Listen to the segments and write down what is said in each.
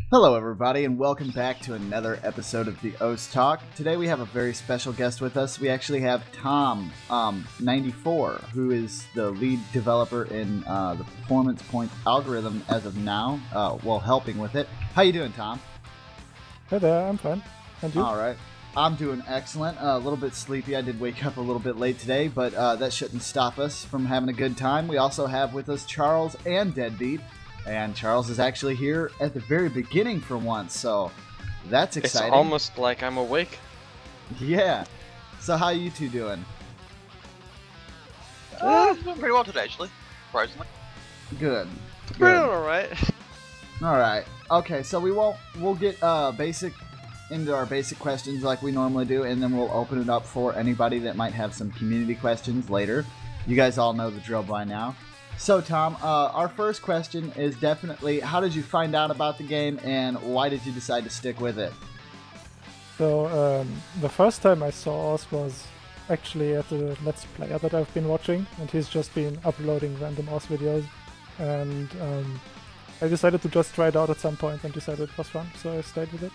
Hello everybody and welcome back to another episode of the OS Talk. Today we have a very special guest with us. We actually have Tom94, who is the lead developer in the Performance Points algorithm as of now, while helping with it. How you doing, Tom? Hey there, I'm fine. And you? Alright. I'm doing excellent. A little bit sleepy. I did wake up a little bit late today, but that shouldn't stop us from having a good time. We also have with us Charles and Deadbeat. And Charles is actually here at the very beginning for once, so that's exciting. It's almost like I'm awake. Yeah. So how you two doing? Doing pretty well today, actually. Surprisingly. Good. We're alright. Alright. Okay, so we'll get into our basic questions like we normally do, and then we'll open it up for anybody that might have some community questions later. You guys all know the drill by now. So, Tom, our first question is definitely, how did you find out about the game, and why did you decide to stick with it? So, the first time I saw Oz was actually at the Let's Player that I've been watching, and he's just been uploading random Oz videos, and I decided to just try it out at some point and decided it was fun, so I stayed with it.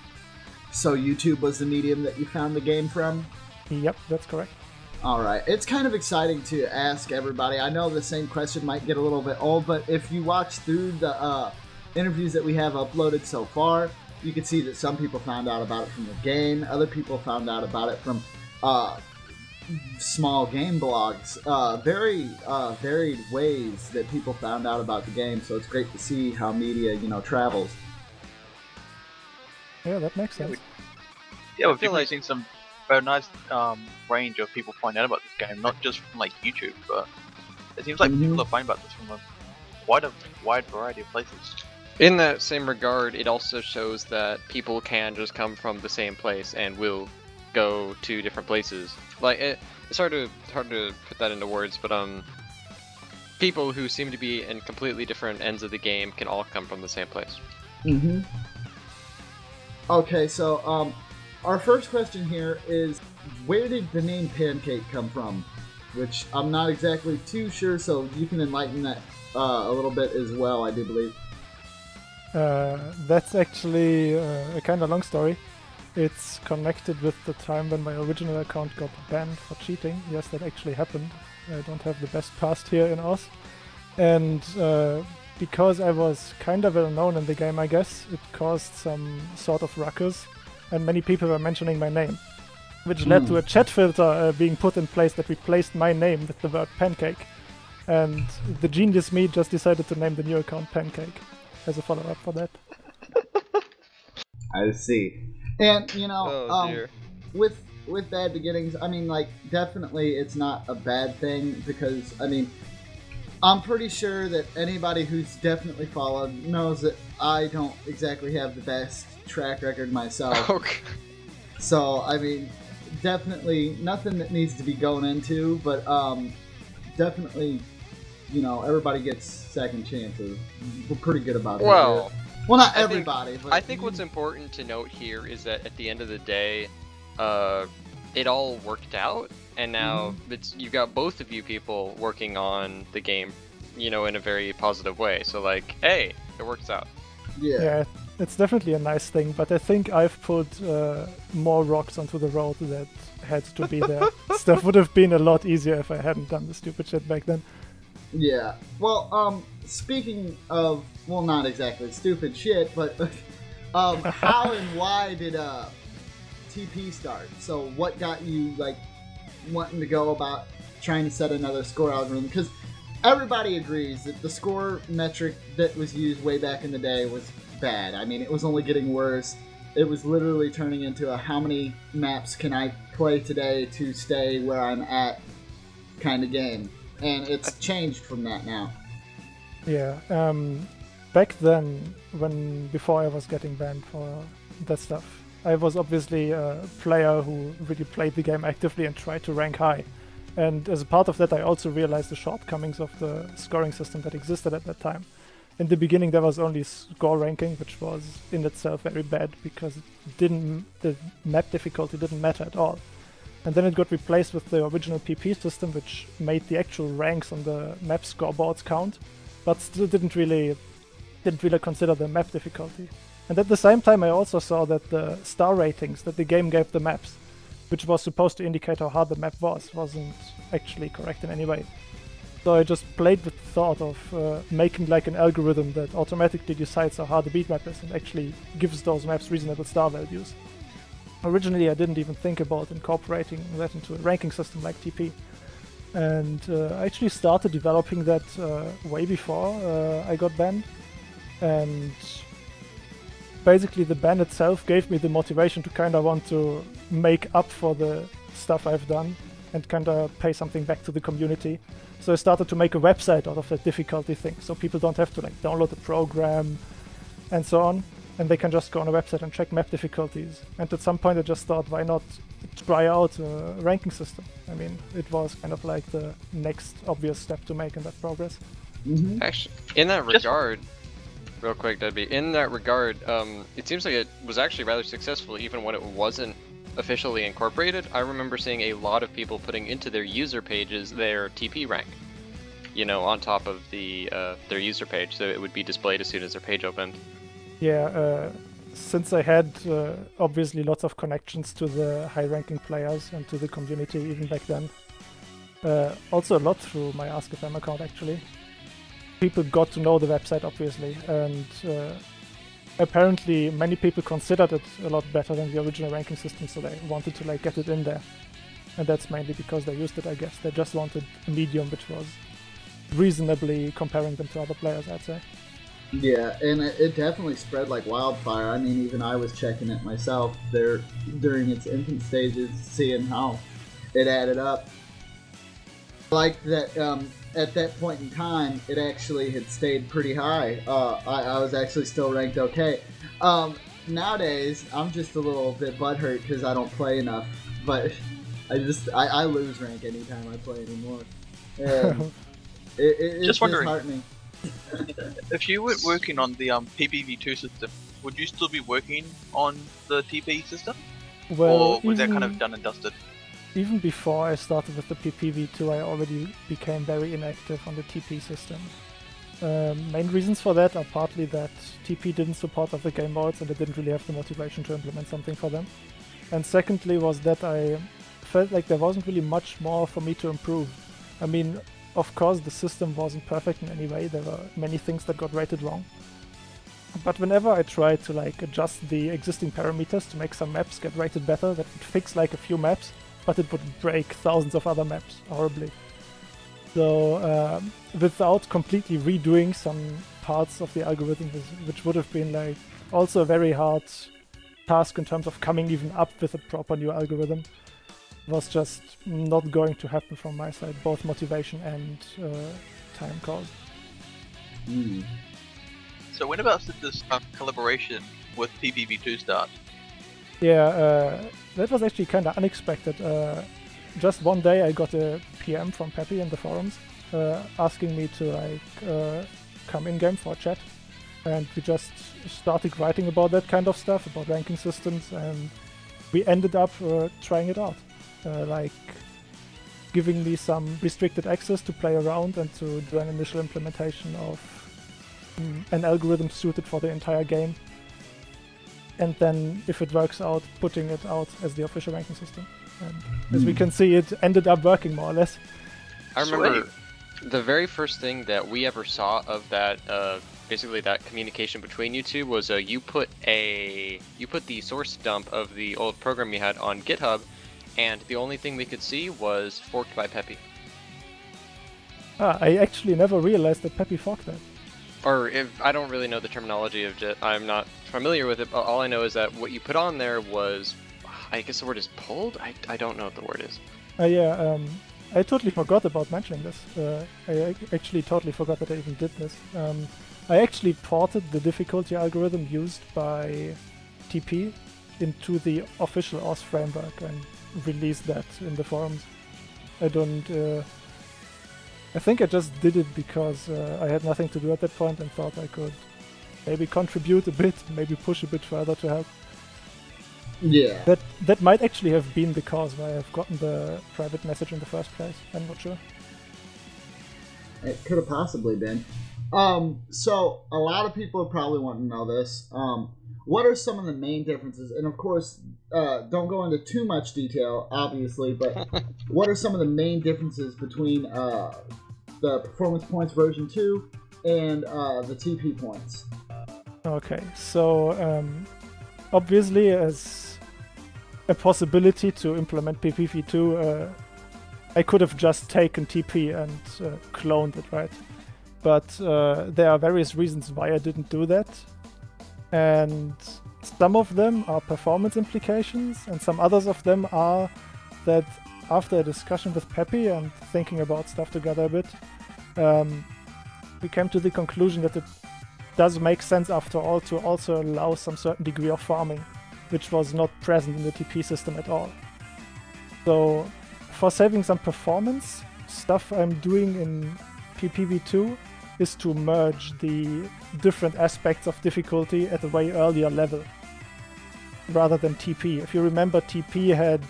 So YouTube was the medium that you found the game from? Yep, that's correct. Alright, it's kind of exciting to ask everybody. I know the same question might get a little bit old, but if you watch through the interviews that we have uploaded so far, you can see that some people found out about it from the game, other people found out about it from small game blogs. Very varied ways that people found out about the game, so it's great to see how media, travels. Yeah, that makes sense. Yeah, we've definitely seen some very nice range of people finding out about this game, not just from like YouTube, but it seems like people are finding about this from a wide variety of places. In that same regard, it also shows that people can just come from the same place and will go to different places. Like it's hard to put that into words, but people who seem to be in completely different ends of the game can all come from the same place. Mm-hmm. Okay, so our first question here is, where did the name Pancake come from? Which I'm not exactly too sure, so you can enlighten that a little bit as well, I do believe. That's actually a kind of long story. It's connected with the time when my original account got banned for cheating. Yes, that actually happened. I don't have the best past here in Oz. And because I was kind of well known in the game, I guess, it caused some sort of ruckus. And many people were mentioning my name, which led to a chat filter being put in place that replaced my name with the word Pancake. And the genius me just decided to name the new account Pancake as a follow-up for that. I see. And, dear. with bad beginnings, I mean, like, definitely it's not a bad thing because, I mean, I'm pretty sure that anybody who's definitely followed knows that I don't exactly have the best track record myself. Okay. So, I mean, definitely nothing that needs to be going into, but definitely, everybody gets second chances. We're pretty good about it. Well, not everybody, but I think what's important to note here is that at the end of the day, it all worked out, and now you've got both of you people working on the game, in a very positive way. So, like, hey, it works out. Yeah, it's definitely a nice thing, but I think I've put more rocks onto the road that had to be there. Stuff would have been a lot easier if I hadn't done the stupid shit back then. Yeah. Well, speaking of, well, not exactly stupid shit, but how and why did TP start? So what got you, like, wanting to go about trying to set another score algorithm? Because everybody agrees that the score metric that was used way back in the day was bad. I mean, it was only getting worse. It was literally turning into a how many maps can I play today to stay where I'm at kind of game. And it's changed from that now. Yeah, back then, before I was getting banned for that stuff, I was obviously a player who really played the game actively and tried to rank high. And as a part of that, I also realized the shortcomings of the scoring system that existed at that time. In the beginning, there was only score ranking, which was in itself very bad because the map difficulty didn't matter at all. And then it got replaced with the original PP system, which made the actual ranks on the map scoreboards count, but still didn't really consider the map difficulty. And at the same time, I also saw that the star ratings that the game gave the maps, which was supposed to indicate how hard the map was, wasn't actually correct in any way. So I just played with the thought of making like an algorithm that automatically decides how hard the beat map is and actually gives those maps reasonable star values. Originally, I didn't even think about incorporating that into a ranking system like TP. And I actually started developing that way before I got banned. And basically the ban itself gave me the motivation to kind of want to make up for the stuff I've done and kind of pay something back to the community. So I started to make a website out of that difficulty thing, so people don't have to like download the program and so on, and they can just go on a website and check map difficulties. And at some point I just thought, why not try out a ranking system? I mean, it was kind of like the next obvious step to make in that progress. Mm-hmm. Actually, in that regard, real quick, Debbie, in that regard, it seems like it was actually rather successful even when it wasn't officially incorporated. I remember seeing a lot of people putting into their user pages their TP rank, you know, on top of the their user page, so it would be displayed as soon as their page opened. Yeah, since I had obviously lots of connections to the high-ranking players and to the community even back then, also a lot through my AskFM account actually, people got to know the website obviously, and apparently many people considered it a lot better than the original ranking system, so they wanted to like get it in there. And that's mainly because they used it, I guess. They just wanted a medium which was reasonably comparing them to other players, I'd say. Yeah, and it definitely spread like wildfire. I mean, even I was checking it myself there during its infant stages, seeing how it added up. Like that, at that point in time, it actually had stayed pretty high. I was actually still ranked okay. Nowadays, I'm just a little bit butthurt because I don't play enough, but I lose rank anytime I play anymore. And it's just wondering, disheartening. if you were working on the PPV2 system, would you still be working on the TP system? Well, or was that kind of done and dusted? Even before I started with the PPV2, I already became very inactive on the TP system. Main reasons for that are partly that TP didn't support other game modes and I didn't really have the motivation to implement something for them. And secondly was that I felt like there wasn't really much more for me to improve. I mean, of course the system wasn't perfect in any way, there were many things that got rated wrong. But whenever I tried to like adjust the existing parameters to make some maps get rated better, that would fix like a few maps, but it would break thousands of other maps horribly. So without completely redoing some parts of the algorithm, which would have been like also a very hard task in terms of coming even up with a proper new algorithm, was just not going to happen from my side, both motivation and time cost. Mm. So when about did this collaboration with PPV2 start? Yeah, that was actually kind of unexpected. Just one day I got a PM from Peppy in the forums asking me to like come in-game for a chat, and we just started writing about that kind of stuff, about ranking systems, and we ended up trying it out. Like giving me some restricted access to play around and to do an initial implementation of an algorithm suited for the entire game. And then, if it works out, putting it out as the official ranking system. And as we can see, it ended up working more or less. I remember the very first thing that we ever saw of that, basically that communication between you two was you put the source dump of the old program you had on GitHub, and the only thing we could see was forked by Peppy. I actually never realized that Peppy forked that. Or if I don't really know the terminology of JIT, I'm not familiar with it, but all I know is that what you put on there was, I guess the word is pulled? I don't know what the word is. Yeah, I totally forgot about mentioning this. I actually totally forgot that I even did this. I actually ported the difficulty algorithm used by TP into the official OS framework and released that in the forums. I think I just did it because I had nothing to do at that point and thought I could maybe contribute a bit, maybe push a bit further to help. Yeah. That might actually have been the cause why I've gotten the private message in the first place. I'm not sure. It could have possibly been. So a lot of people probably want to know this. What are some of the main differences? And of course, don't go into too much detail, obviously, but what are some of the main differences between the Performance Points version 2 and the TP points? Okay, so obviously as a possibility to implement PPV2, I could have just taken TP and cloned it, right? But there are various reasons why I didn't do that. And some of them are performance implications, and some others of them are that after a discussion with Peppy and thinking about stuff together a bit, we came to the conclusion that it does make sense after all to also allow some certain degree of farming, which was not present in the TP system at all. So for saving some performance, stuff I'm doing in PPV2 is to merge the different aspects of difficulty at a way earlier level rather than TP. If you remember, TP had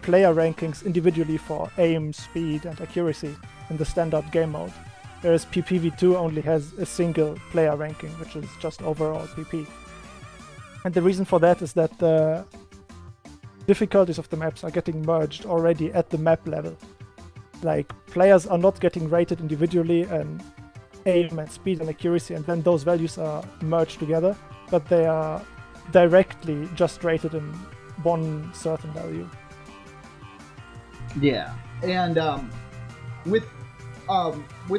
player rankings individually for aim, speed and accuracy in the standard game mode, whereas PPV2 only has a single player ranking, which is just overall PP. And the reason for that is that the difficulties of the maps are getting merged already at the map level. Like, players are not getting rated individually and aim and speed and accuracy, and then those values are merged together, but they are directly just rated in one certain value. Yeah, and with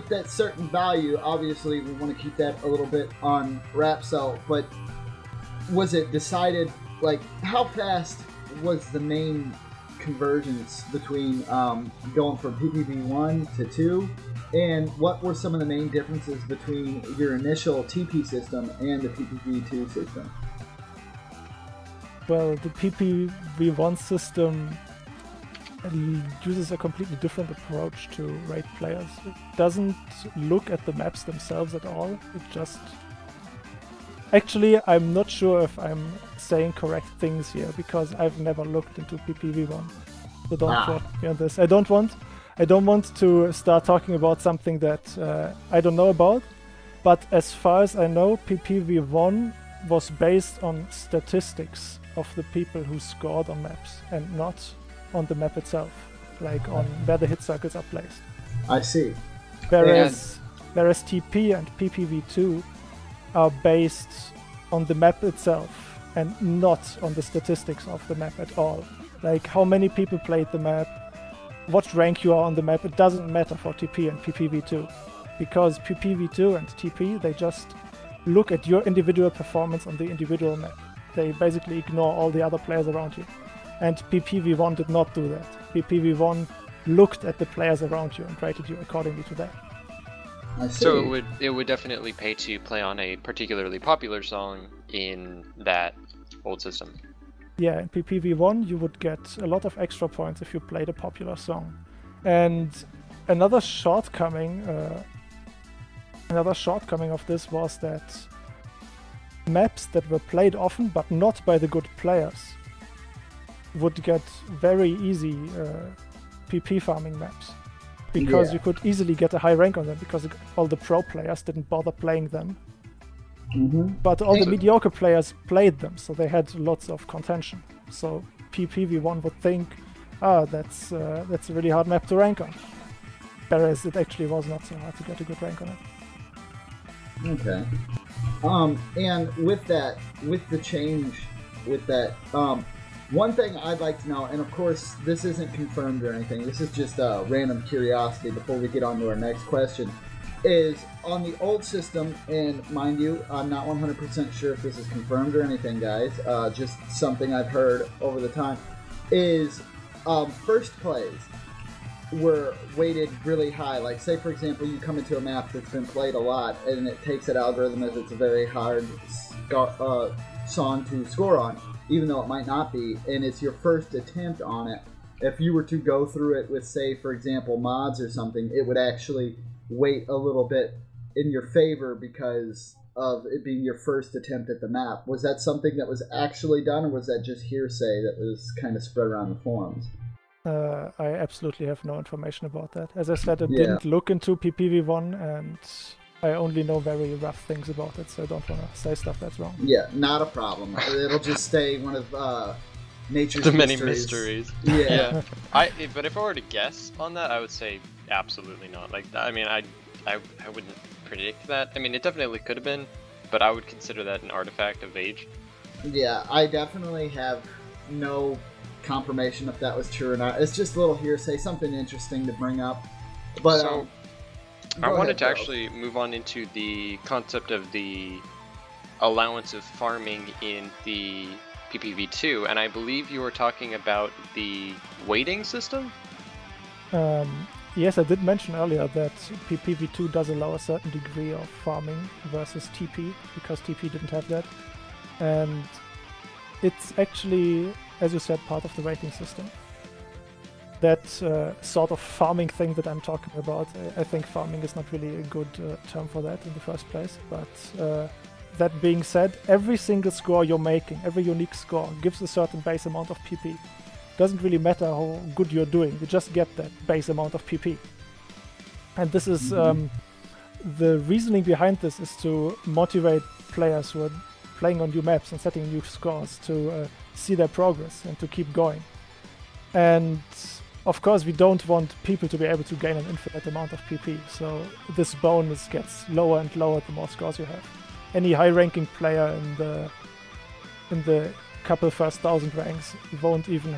that certain value, obviously we want to keep that a little bit on wraps. So, but was it decided, like, how fast was the main convergence between going from PPV1 to 2? And what were some of the main differences between your initial TP system and the PPV2 system? Well, the PPV1 system uses a completely different approach to rate players. It doesn't look at the maps themselves at all. It just... Actually, I'm not sure if I'm saying correct things here, because I've never looked into PPV1. So don't quote me on this. I don't want to start talking about something that I don't know about, but as far as I know, PPV1 was based on statistics of the people who scored on maps and not on the map itself, like on where the hit circles are placed. I see. Whereas TP and PPV2 are based on the map itself and not on the statistics of the map at all. Like how many people played the map, what rank you are on the map, it doesn't matter for TP and PPV2, because PPV2 and TP, they just look at your individual performance on the individual map. They basically ignore all the other players around you. And PPV1 did not do that. PPV1 looked at the players around you and rated you accordingly to that. I see. So it would definitely pay to play on a particularly popular song in that old system. Yeah, in PPV1 you would get a lot of extra points if you played a popular song. And another shortcoming of this was that maps that were played often but not by the good players would get very easy PP farming maps, because you could easily get a high rank on them because all the pro players didn't bother playing them. But all the mediocre players played them, so they had lots of contention. So PPV1 would think, that's a really hard map to rank on, whereas it actually was not so hard to get a good rank on it. Okay. And with the change, one thing I'd like to know, and of course this isn't confirmed or anything, this is just a random curiosity before we get on to our next question, is on the old system, and mind you, I'm not 100% sure if this is confirmed or anything, guys, just something I've heard over the time, is first plays were weighted really high. Like, say for example, you come into a map that's been played a lot, and it takes that algorithm as it's a very hard song to score on, even though it might not be, and it's your first attempt on it. If you were to go through it with, say for example, mods or something, it would actually weight a little bit in your favor because of it being your first attempt at the map. Was that something that was actually done, or was that just hearsay that was kind of spread around the forums? I absolutely have no information about that. As I said, I didn't look into PPV1, and I only know very rough things about it, so I don't want to say stuff that's wrong. Yeah, not a problem. It'll just stay one of nature's the many mysteries. Yeah. But if I were to guess on that, I would say absolutely not. Like, I mean, I wouldn't predict that. I mean, it definitely could have been, but I would consider that an artifact of age. Yeah, I definitely have no confirmation if that was true or not. It's just a little hearsay, something interesting to bring up. But so, I wanted to actually move on into the concept of the allowance of farming in the PPV2, and I believe you were talking about the weighting system? Yes, I did mention earlier that PPV2 does allow a certain degree of farming versus TP, because TP didn't have that. And it's actually, as you said, part of the rating system. That sort of farming thing that I'm talking about, I think farming is not really a good term for that in the first place, but that being said, every single score you're making, every unique score, gives a certain base amount of PP. Doesn't really matter how good you're doing, you just get that base amount of PP. And this is the reasoning behind this is to motivate players who are playing on new maps and setting new scores to see their progress and to keep going. And of course we don't want people to be able to gain an infinite amount of PP, so this bonus gets lower and lower the more scores you have. Any high-ranking player in the couple first 1,000 ranks won't even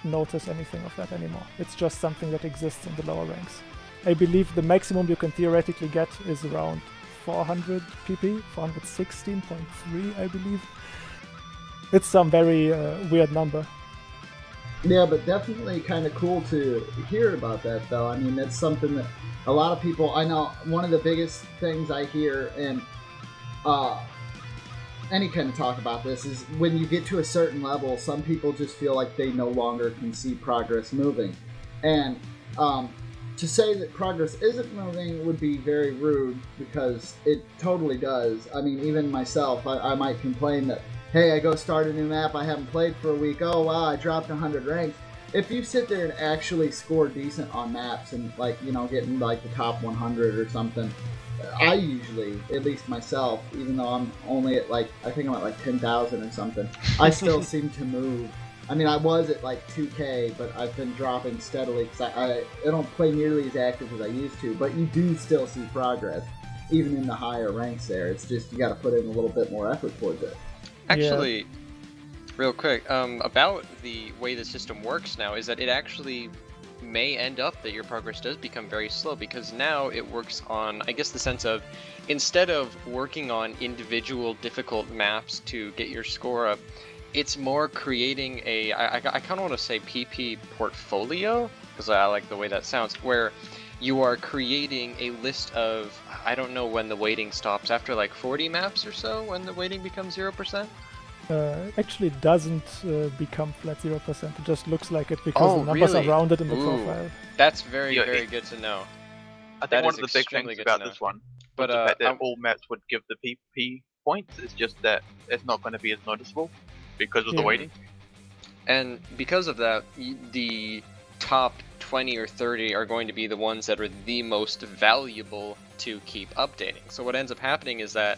notice anything of that anymore. It's just something that exists in the lower ranks. I believe the maximum you can theoretically get is around 400 PP, 416.3 I believe. It's some very weird number. Yeah, but definitely kind of cool to hear about that, though. I mean, that's something that a lot of people, I know one of the biggest things I hear, and any kind of talk about this, is when you get to a certain level, some people just feel like they no longer can see progress moving. And to say that progress isn't moving would be very rude, because it totally does. I mean, even myself, I might complain that, hey, I go start a new map, I haven't played for a week, oh wow, I dropped 100 ranks. If you sit there and actually score decent on maps and, like, you know, getting like the top 100 or something, I usually, at least myself, even though I'm only at like, I think I'm at like 10,000 or something, I still seem to move. I mean, I was at like 2K, but I've been dropping steadily because I don't play nearly as active as I used to, but you do still see progress, even in the higher ranks there. It's just, you got to put in a little bit more effort towards it. Actually, real quick, about the way the system works now is that it actually may end up that your progress does become very slow, because now it works on, I guess, the sense of, instead of working on individual difficult maps to get your score up, it's more creating a, I kind of want to say PP portfolio, because I like the way that sounds, where you are creating a list of, I don't know when the weighting stops, after like 40 maps or so, when the weighting becomes 0%? Actually it doesn't become flat 0%, it just looks like it because the numbers are rounded in the profile. That's very good to know. I think one of the big things about this one, but the fact that all maps would give the PP points, is just that it's not going to be as noticeable because of the weighting. And because of that, the top 20 or 30 are going to be the ones that are the most valuable to keep updating. So what ends up happening is that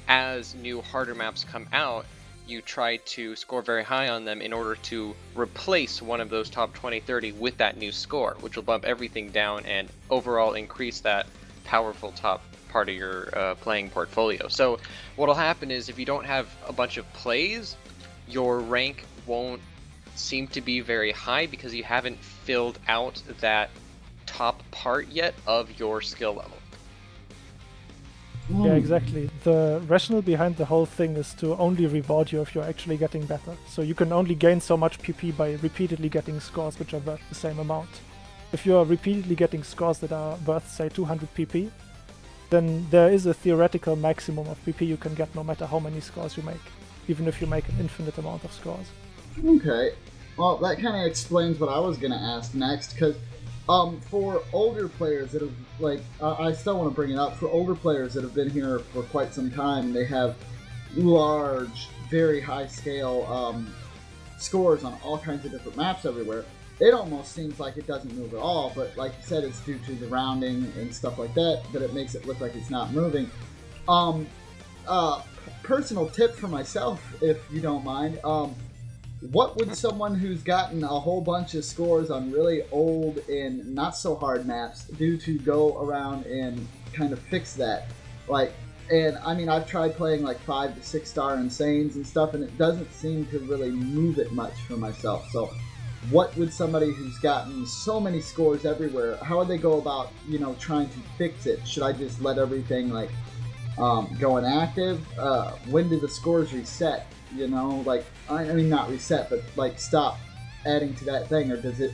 as new harder maps come out, you try to score very high on them in order to replace one of those top 20-30 with that new score, which will bump everything down and overall increase that powerful top part of your playing portfolio. So what'll happen is, if you don't have a bunch of plays, your rank won't seem to be very high because you haven't filled out that top part yet of your skill level. Yeah, exactly. The rationale behind the whole thing is to only reward you if you're actually getting better. So you can only gain so much PP by repeatedly getting scores which are worth the same amount. If you're repeatedly getting scores that are worth, say, 200 PP, then there is a theoretical maximum of PP you can get no matter how many scores you make, even if you make an infinite amount of scores. Okay. Well, that kind of explains what I was going to ask next, because for older players that have, like, I still want to bring it up, for older players that have been here for quite some time, they have large, very high scale scores on all kinds of different maps everywhere. it almost seems like it doesn't move at all, but like you said, it's due to the rounding and stuff like that it makes it look like it's not moving. Personal tip for myself, if you don't mind. What would someone who's gotten a whole bunch of scores on really old and not so hard maps do to go around and kind of fix that? Like, and I mean, I've tried playing like 5 to 6 star Insanes and stuff, and it doesn't seem to really move it much for myself. So what would somebody who's gotten so many scores everywhere, how would they go about, you know, trying to fix it? Should I just let everything like go inactive? When do the scores reset? You know, like, I mean, not reset, but like stop adding to that thing, or does it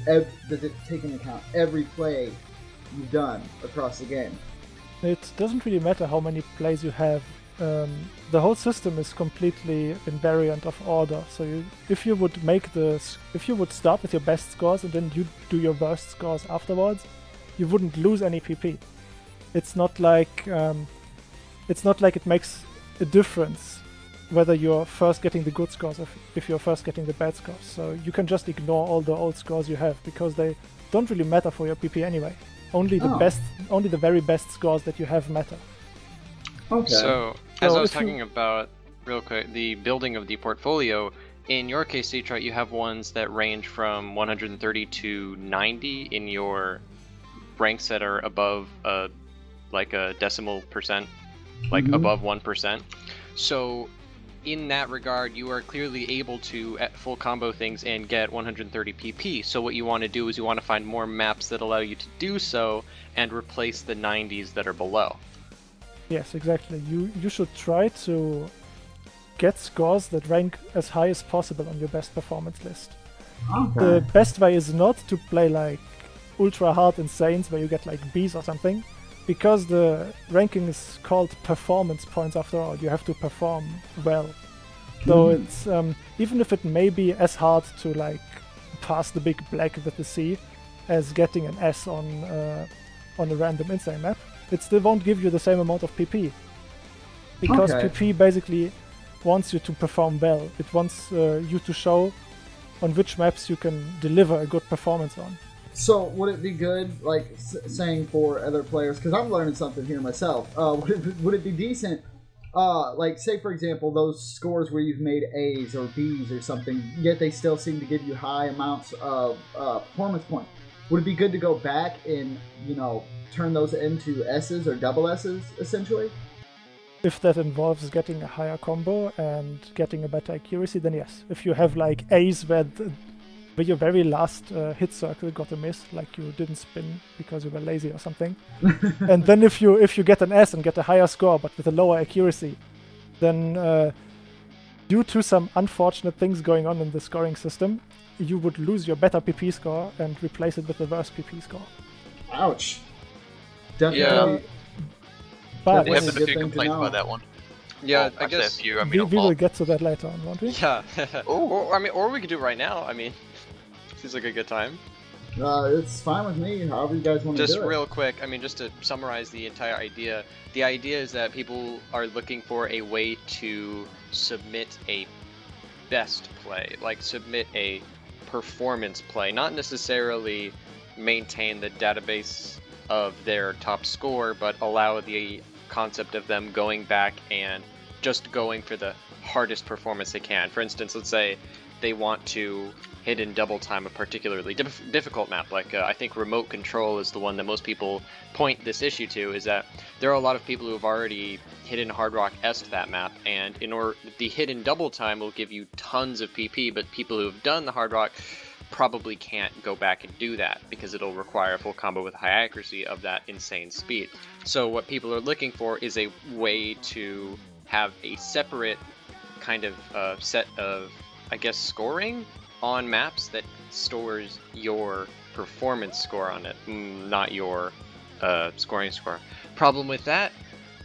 take into account every play you've done across the game? It doesn't really matter how many plays you have. The whole system is completely invariant of order. So if you would start with your best scores and then you do your worst scores afterwards, you wouldn't lose any PP. It's not like it makes a difference whether you're first getting the good scores or if you're first getting the bad scores. So you can just ignore all the old scores you have because they don't really matter for your PP anyway. Only the very best scores that you have matter. Okay. So as I was talking about real quick, the building of the portfolio, in your case, Detroit, you have ones that range from 130 to 90 in your ranks that are above like a decimal percent, like above 1%. So in that regard, you are clearly able to full combo things and get 130 PP. So what you want to do is you want to find more maps that allow you to do so and replace the 90s that are below. Yes, exactly. You should try to get scores that rank as high as possible on your best performance list. Okay. The best way is not to play like ultra hard Insanes where you get like Bs or something, because the ranking is called performance points after all. You have to perform well. So it's even if it may be as hard to like pass the big black with the C as getting an S on a random Insane map, it still won't give you the same amount of PP. Because PP basically wants you to perform well. It wants you to show on which maps you can deliver a good performance on. So would it be good, like saying for other players, because I'm learning something here myself, would it be decent, like say for example those scores where you've made A's or B's or something, yet they still seem to give you high amounts of performance points. Would it be good to go back and, you know, turn those into S's or double S's essentially? If that involves getting a higher combo and getting a better accuracy, then yes. If you have like A's where your very last hit circle got a miss, like you didn't spin because you were lazy or something, and then if you get an S and get a higher score but with a lower accuracy, then due to some unfortunate things going on in the scoring system, you would lose your better PP score and replace it with the worse PP score. Ouch. Definitely. Yeah. But There have been a few complaints about that one. Yeah, Well, I actually, guess. a few, I we mean, will get to that later on, won't we? Yeah. or we could do it right now. I mean, seems like a good time. It's fine with me, however you guys want to do it. Just real quick, I mean, just to summarize the entire idea, the idea is that people are looking for a way to submit a best play, like submit a performance play, not necessarily maintain the database of their top score, but allow the concept of them going back and just going for the hardest performance they can. For instance, let's say they want to hit in double time a particularly difficult map, like I think Remote Control is the one that most people point this issue to, is that there are a lot of people who have already hit in Hard Rock Est that map, and the hit in double time will give you tons of PP, but people who have done the Hard Rock probably can't go back and do that because it'll require a full combo with high accuracy of that insane speed. So what people are looking for is a way to have a separate kind of set of, I guess, scoring on maps that stores your performance score on it, not your scoring score. Problem with that,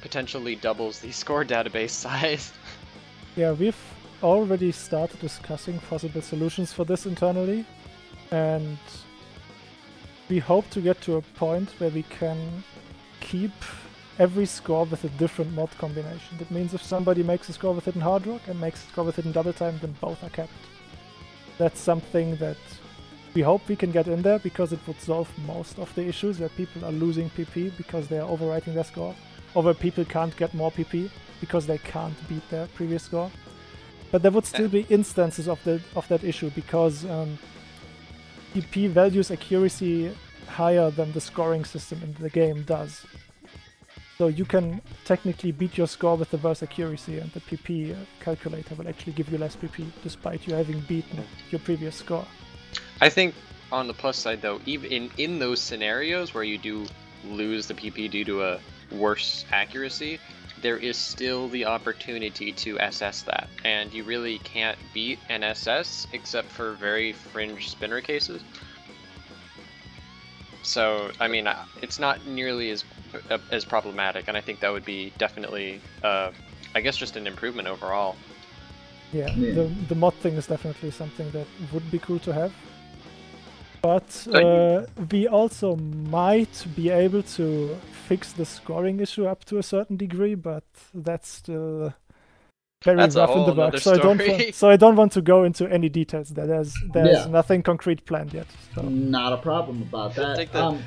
potentially doubles the score database size. Yeah, we've already started discussing possible solutions for this internally, and we hope to get to a point where we can keep every score with a different mod combination. That means if somebody makes a score with it in Hard Rock and makes a score with it in double time, then both are kept. That's something that We hope we can get in there because it would solve most of the issues where people are losing PP because they are overwriting their score, or where people can't get more PP because they can't beat their previous score. But there would still be instances of that issue because PP values accuracy higher than the scoring system in the game does. So you can technically beat your score with the worst accuracy, and the PP calculator will actually give you less PP despite you having beaten your previous score. I think on the plus side though, even in those scenarios where you do lose the PP due to a worse accuracy, there is still the opportunity to SS that, and you really can't beat an SS except for very fringe spinner cases. So, I mean, it's not nearly as problematic, and I think that would be definitely, I guess, just an improvement overall. Yeah, the mod thing is definitely something that would be cool to have. But we also might be able to fix the scoring issue up to a certain degree, but that's still very rough in the works. So I don't want to go into any details there. There's nothing concrete planned yet. So. Not a problem about that.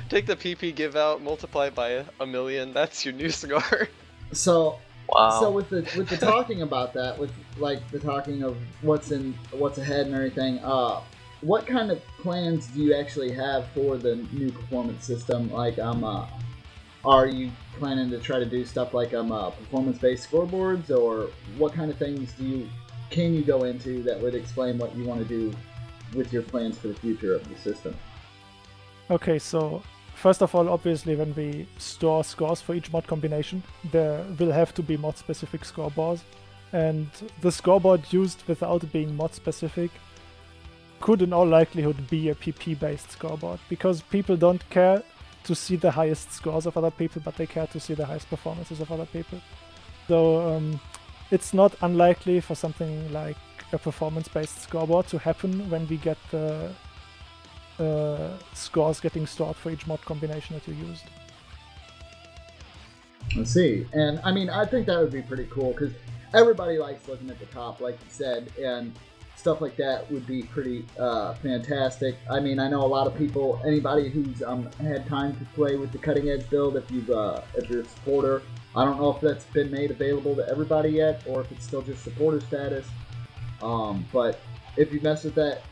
Take the PP give out, multiply by 1,000,000. That's your new score. So wow. So with the talking about that, with like the talking of what's ahead and everything, what kind of plans do you actually have for the new performance system? Like, are you planning to try to do stuff like performance-based scoreboards, or what kind of things can you go into that would explain what you want to do with your plans for the future of the system? Okay, so first of all, obviously, when we store scores for each mod combination, there will have to be mod-specific scoreboards, and the scoreboard used without being mod-specific could in all likelihood be a PP-based scoreboard, because people don't care to see the highest scores of other people, but they care to see the highest performances of other people. So it's not unlikely for something like a performance-based scoreboard to happen when we get the scores getting stored for each mod combination that you used. Let's see. And I mean, I think that would be pretty cool, because everybody likes looking at the top, like you said, and stuff like that would be pretty fantastic. I mean, I know a lot of people, anybody who's had time to play with the cutting edge build, if you're a supporter, I don't know if that's been made available to everybody yet, or if it's still just supporter status. But if you mess with that,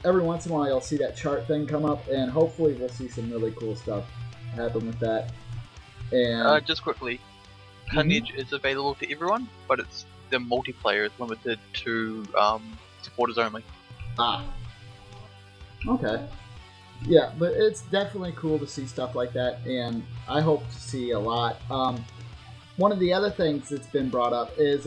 every once in a while you'll see that chart thing come up, and hopefully we'll see some really cool stuff happen with that. And just quickly, Cutting-Edge is available to everyone, but the multiplayer is limited to supporters only. Ah. Okay. Yeah, but it's definitely cool to see stuff like that, and I hope to see a lot. One of the other things that's been brought up is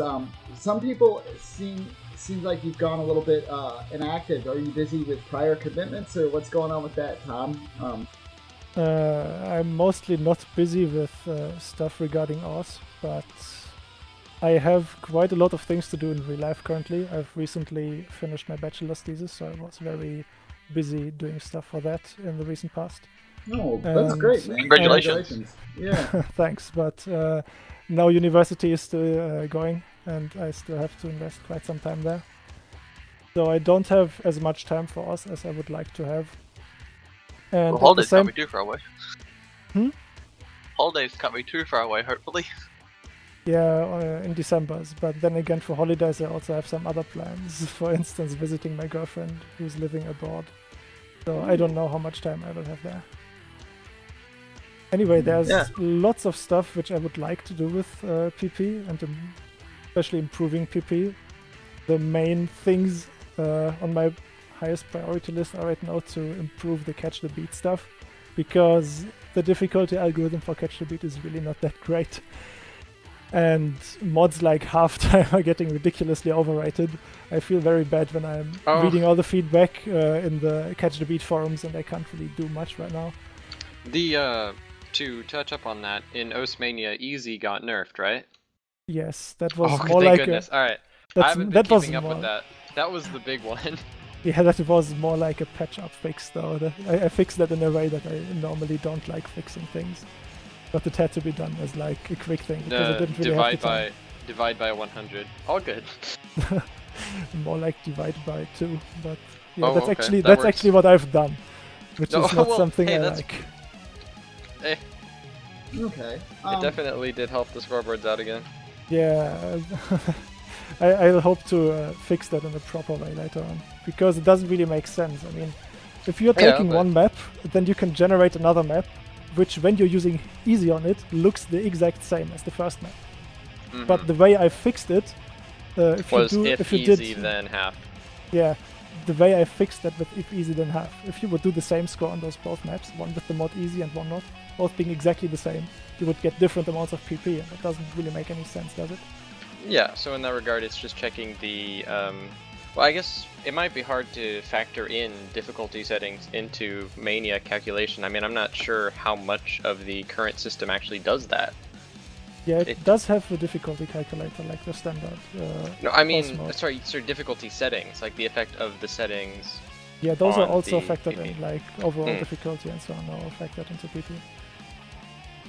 some people seems like you've gone a little bit inactive. Are you busy with prior commitments, or what's going on with that, Tom? I'm mostly not busy with stuff regarding Oz, but I have quite a lot of things to do in real life currently. I've recently finished my bachelor's thesis, so I was very busy doing stuff for that in the recent past. Oh, that's great, man. Congratulations. Yeah. Thanks, but now university is still going, and I still have to invest quite some time there. So I don't have as much time for Oz as I would like to have. And well, holidays can't be too far away. Holidays can't be too far away, hopefully. Yeah, in December. But then again, for holidays I also have some other plans. For instance, visiting my girlfriend who's living abroad. So I don't know how much time I will have there. Anyway, there's lots of stuff which I would like to do with PP, and especially improving PP. The main things on my highest priority list are right now to improve the catch the beat stuff, because the difficulty algorithm for catch the beat is really not that great. And mods like Halftime are getting ridiculously overrated. I feel very bad when I'm reading all the feedback in the Catch the Beat forums, and I can't really do much right now. To touch up on that, in Osmania, Easy got nerfed, right? Yes, that was more thank like goodness. All right, I haven't been keeping up with that. That was the big one. Yeah, that was more like a patch-up fix, though. I fixed that in a way that I normally don't like fixing things. But it had to be done as like a quick thing, because I didn't really have the time. Divide by 100. All good. More like divide by 2, but yeah, Oh, that's okay, actually that that's actually works. what I've done, which No, is not well, something hey, I that's- like. Eh, Okay. it definitely did help the scoreboards out again. Yeah, I'll hope to fix that in a proper way later on, because it doesn't really make sense. I mean, if you're Yeah, taking but- one map, then you can generate another map, which when you're using easy on it, looks the exact same as the first map. Mhm. But the way I fixed it, if was you do, if if you easy did, then half. yeah, the way I fixed that with if easy then half. If you would do the same score on those both maps, one with the mod easy and one not, both being exactly the same, you would get different amounts of PP, and that doesn't really make any sense, does it? Yeah, so in that regard, it's just checking the. Well, I guess it might be hard to factor in difficulty settings into Mania calculation. I mean, I'm not sure how much of the current system actually does that. Yeah, it It- does have a difficulty calculator like the standard. No, I mean, Pulse mode. sorry, difficulty settings, like the effect of the settings. Yeah, those are on also the factored PP. in, like overall Hmm. difficulty and so on are all factored into PP.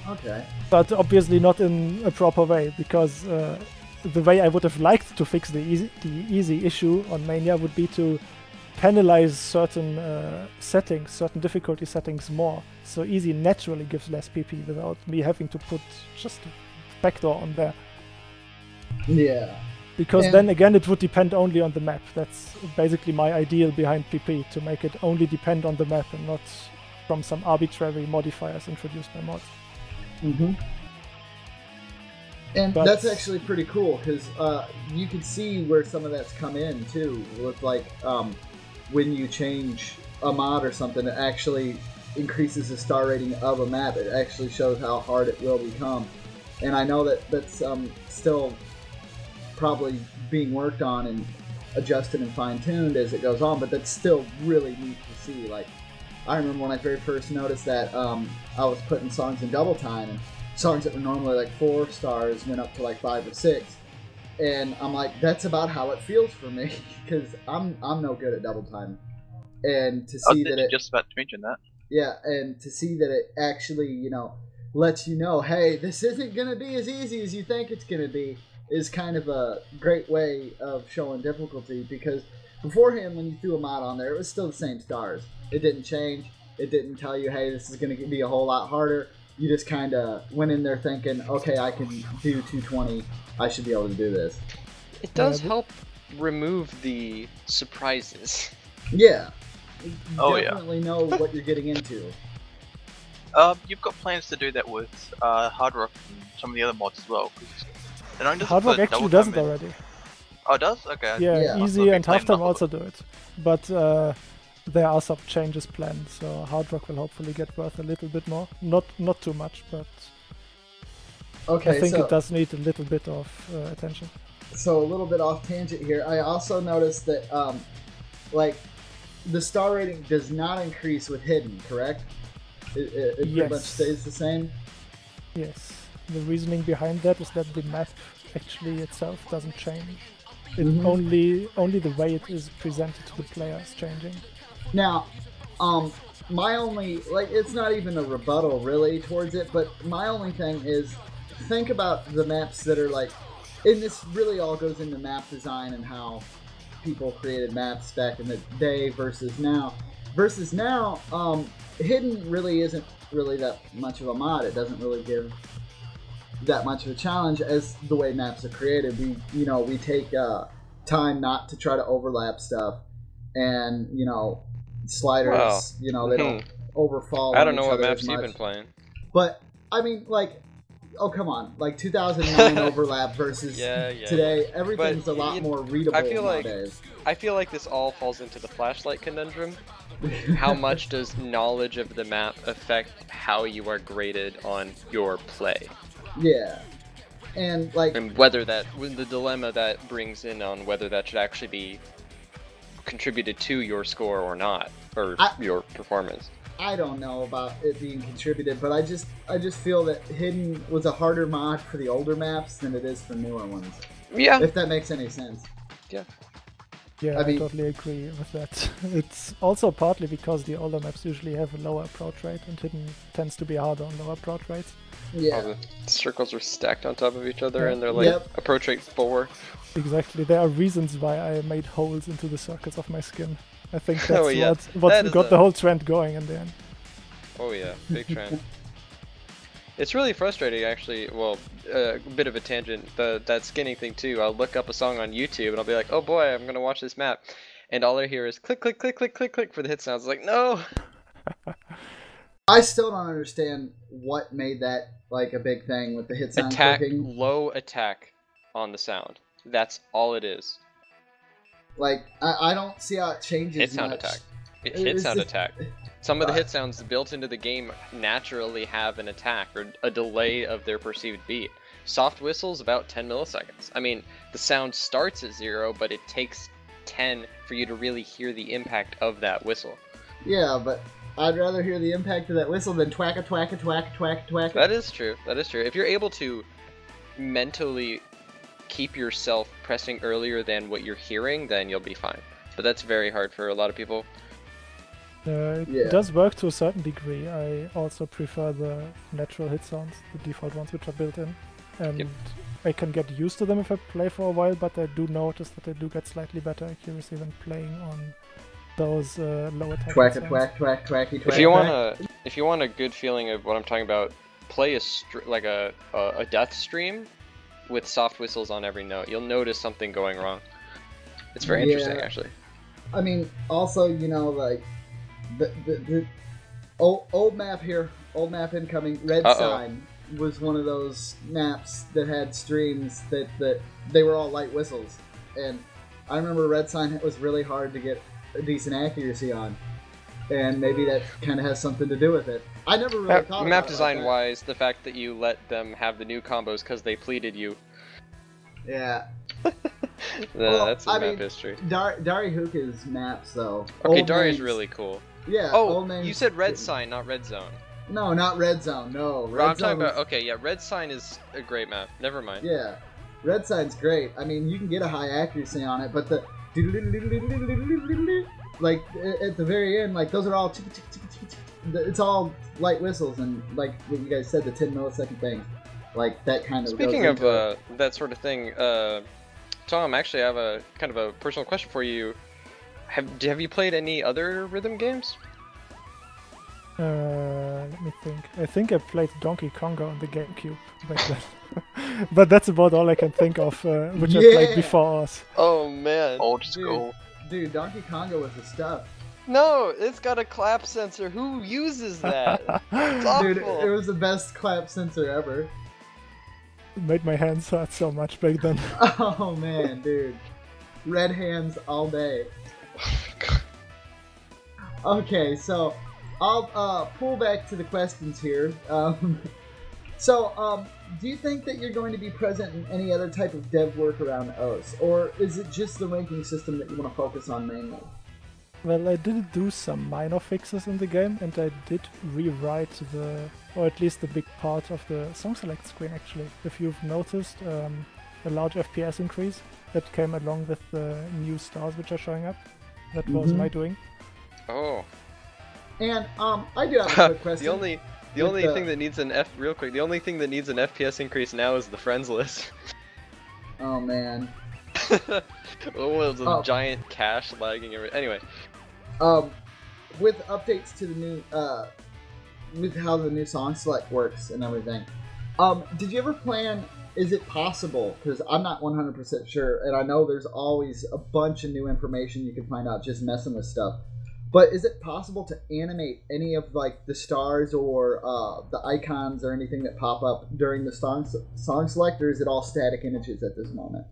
Okay. But obviously not in a proper way, because the way I would have liked to fix the easy issue on Mania would be to penalize certain settings, certain difficulty settings more. So easy naturally gives less PP without me having to put just a backdoor on there. Yeah. Because And- then again it would depend only on the map. That's basically my ideal behind PP, to make it only depend on the map and not from some arbitrary modifiers introduced by mods. Mm-hmm. And But- that's actually pretty cool because you can see where some of that's come in too. With like when you change a mod or something, it actually increases the star rating of a map. It actually shows how hard it will become. And I know that that's still probably being worked on and adjusted and fine-tuned as it goes on, but that's still really neat to see. Like, I remember when I very first noticed that I was putting songs in double time, and songs that were normally like 4 stars went up to like 5 or 6, and I'm like, that's about how it feels for me because I'm no good at double time, and to I was see that literally it just about to mention that. yeah, and to see that it actually lets you know, hey, this isn't gonna be as easy as you think it's gonna be, is kind of a great way of showing difficulty, because beforehand when you threw a mod on there, it was still the same stars. It didn't change. It didn't tell you, hey, this is going to be a whole lot harder. You just kind of went in there thinking, okay, I can do 220. I should be able to do this. It does Yeah, help remove the surprises. Yeah. You Oh, yeah. definitely know what you're getting into. You've got plans to do that with Hard Rock and some of the other mods as well. 'Cause they don't just Hard Rock put actually double does it time in. already. Oh, it does? Okay. Yeah, Yeah. easy Okay, and claim halftime double. also do it. But there are some changes planned, so Hard Rock will hopefully get worth a little bit more. Not too much, but Okay, I think so, it does need a little bit of attention. so a little bit off tangent here. I also noticed that, like, the star rating does not increase with hidden, correct? It pretty Yes. much stays the same? Yes, the reasoning behind that is that the map actually itself doesn't change. It Mhm. only the way it is presented to the player is changing. Now, my only, like, it's not even a rebuttal really towards it, but my only thing is, think about the maps that are like, and this really all goes into map design and how people created maps back in the day versus now. Hidden really isn't really that much of a mod. It doesn't really give that much of a challenge as the way maps are created. We take time not to try to overlap stuff, and sliders, they don't overfall. I on don't know each what other maps as you've much. been playing. But I mean, like, oh come on, like 2009 overlap versus Yeah. today. Everything's But a lot more readable I feel like nowadays. I feel like this all falls into the flashlight conundrum. How much does knowledge of the map affect how you are graded on your play? Yeah, and like, And whether the dilemma that brings in on whether that should actually be contributed to your score or not, or your performance. I don't know about it being contributed, but I just feel that Hidden was a harder mod for the older maps than it is for newer ones. Yeah. If that makes any sense. Yeah, I mean- I totally agree with that. It's also partly because the older maps usually have a lower approach rate, and Hidden tends to be harder on lower approach rates. Yeah. All the circles are stacked on top of each other, Yeah. and they're like Yep. approach rate 4. Exactly. There are reasons why I made holes into the circles of my skin. I think that's what got the whole trend going in the end. Oh yeah, big trend. It's really frustrating, actually. Well, a bit of a tangent. That skinning thing too. I'll look up a song on YouTube and I'll be like, "Oh boy, I'm gonna watch this map," and all I hear is click, click, click, click, click, click for the hit sounds. Like, no. I still don't understand what made that like a big thing with the hit sound clicking. Low attack on the sound. That's all it is. Like I don't see how it changes. Hit sound much. attack. Hit sound attack. Some of the hit sounds built into the game naturally have an attack or a delay of their perceived beat. Soft whistles about 10 milliseconds. I mean, the sound starts at 0, but it takes 10 for you to really hear the impact of that whistle. Yeah, but I'd rather hear the impact of that whistle than twacka twacka twacka twacka twacka. That is true. That is true. If you're able to mentally keep yourself pressing earlier than what you're hearing, then you'll be fine. But that's very hard for a lot of people. It does work to a certain degree. I also prefer the natural hit sounds, the default ones which are built in. And I can get used to them if I play for a while, but I do notice that I do get slightly better accuracy when playing on those low attack twacka sounds. twack twack twacky twack. If you want a good feeling of what I'm talking about, play a death stream with soft whistles on every note. You'll notice something going wrong. It's very interesting, actually. I mean, also, you know, like the old map here, old map incoming. Red Sign was one of those maps that had streams that they were all light whistles, and I remember Red Sign was really hard to get a decent accuracy on, and maybe that kind of has something to do with it. I never really thought map about design it like wise, the fact that you let them have the new combos because they pleaded you. Yeah. That's the map history. Dari Hookah's maps, though. Okay, Dari's really cool. Yeah. Oh, you said Red Sign, not Red Zone. No, not Red Zone. No. I'm talking about. Okay, yeah, Red Sign is a great map. Never mind. Yeah, Red Sign's great. I mean, you can get a high accuracy on it, but the like at the very end, like those are all it's all light whistles, and like what you guys said, the 10 millisecond thing, like that kind of. Speaking of that sort of thing, Tom, actually, I have a kind of a personal question for you. Have you played any other rhythm games? Let me think. I think I played Donkey Konga on the GameCube back then. But that's about all I can think of, which I played before us. Oh man. Old school. Dude, Donkey Konga was the stuff. No, it's got a clap sensor. Who uses that? It's awful. Dude, it was the best clap sensor ever. It made my hands hurt so much back then. Oh man, dude. Red hands all day. Okay, so I'll pull back to the questions here. Do you think that you're going to be present in any other type of dev work around OS? Or is it just the ranking system that you want to focus on mainly? Well, I did do some minor fixes in the game, and I did rewrite or at least the big part of the song select screen, actually. If you've noticed, a large FPS increase that came along with the new stars which are showing up. That was my doing. Oh. And I do have a quick question. The only thing that needs an the only thing that needs an FPS increase now is the friends list. Oh man. Giant cache lagging Anyway. With updates to the new with how the new song select works and everything. Did you ever plan, is it possible, because I'm not 100% sure, and I know there's always a bunch of new information you can find out just messing with stuff, but is it possible to animate any of like the stars or the icons or anything that pop up during the song select, or is it all static images at this moment?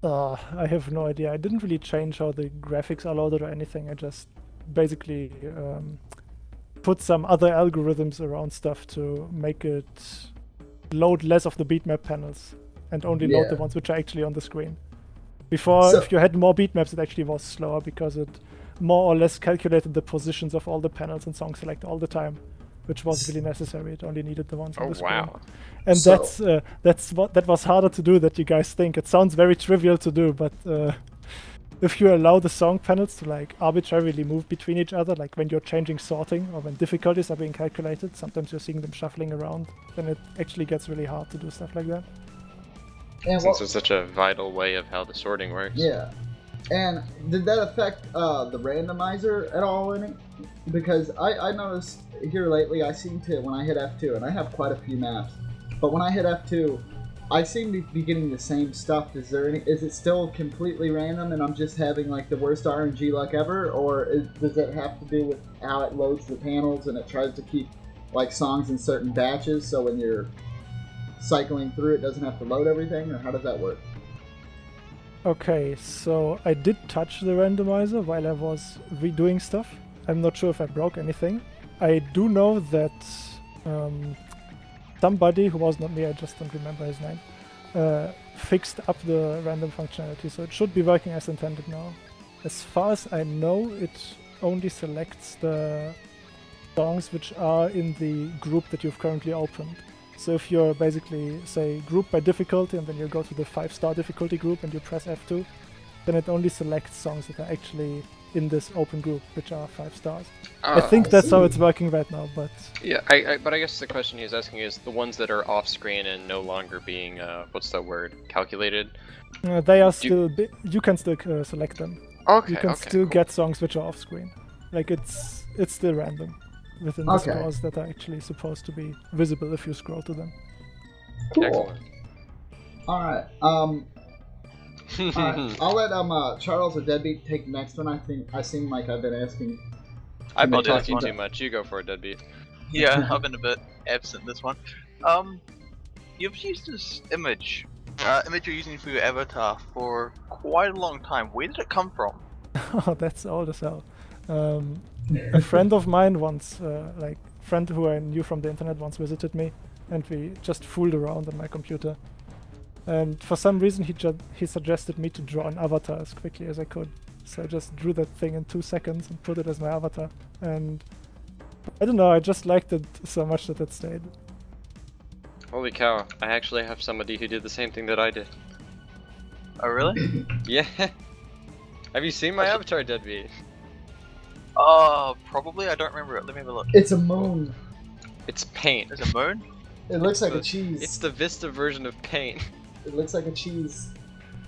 I have no idea. I didn't really change how the graphics are loaded or anything. I just basically put some other algorithms around stuff to make it load less of the beatmap panels and only load the ones which are actually on the screen. Before, if you had more beatmaps, it actually was slower because it more or less calculated the positions of all the panels in song select all the time, which was really necessary. It only needed the ones on the screen. Wow. And that was harder to do than you guys think. It sounds very trivial to do, but if you allow the song panels to like arbitrarily move between each other, like when you're changing sorting or when difficulties are being calculated, sometimes you're seeing them shuffling around, then it actually gets really hard to do stuff like that. And since it's such a vital way of how the sorting works. Yeah. And did that affect the randomizer at all in it? Because I noticed here lately, I seem to, when I hit F2, and I have quite a few maps, but when I hit F2, I seem to be getting the same stuff. Is it still completely random and I'm just having like the worst RNG luck ever? Or does it have to do with how it loads the panels and it tries to keep like songs in certain batches so when you're cycling through it doesn't have to load everything? Or how does that work? Okay, so I did touch the randomizer while I was redoing stuff. I'm not sure if I broke anything. I do know that somebody who was not me, I just don't remember his name, fixed up the random functionality, so it should be working as intended now. As far as I know, it only selects the songs which are in the group that you've currently opened. So if you're basically, say, group by difficulty and then you go to the 5-star difficulty group and you press F2, then it only selects songs that are actually in this open group, which are 5 stars. I think that's how it's working right now, but... Yeah, but I guess the question he's asking is the ones that are off-screen and no longer being, what's the word, calculated? They are still... you can still select them. Okay, you can still get songs which are off-screen. Like, it's still random within the scores that are actually supposed to be visible if you scroll to them. Cool. Excellent. Alright, I'll let Charles or Deadbeat take the next one. I seem like I've been asking. I've been talking too much. You go for it, Deadbeat. Yeah, I've been a bit absent this one. You've used this image you're using for your avatar for quite a long time. Where did it come from? Oh, that's old as hell. A friend of mine once, friend who I knew from the internet once visited me, and we just fooled around on my computer. And for some reason he suggested me to draw an avatar as quickly as I could. So I just drew that thing in 2 seconds and put it as my avatar. And I don't know, I just liked it so much that it stayed. Holy cow, I actually have somebody who did the same thing that I did. Oh really? Yeah. Have you seen my avatar, Deadbeat? Probably. I don't remember it. Let me have a look. It's a moon. It's Paint. It's a moon? It looks like a cheese. It's the Vista version of Paint. It looks like a cheese.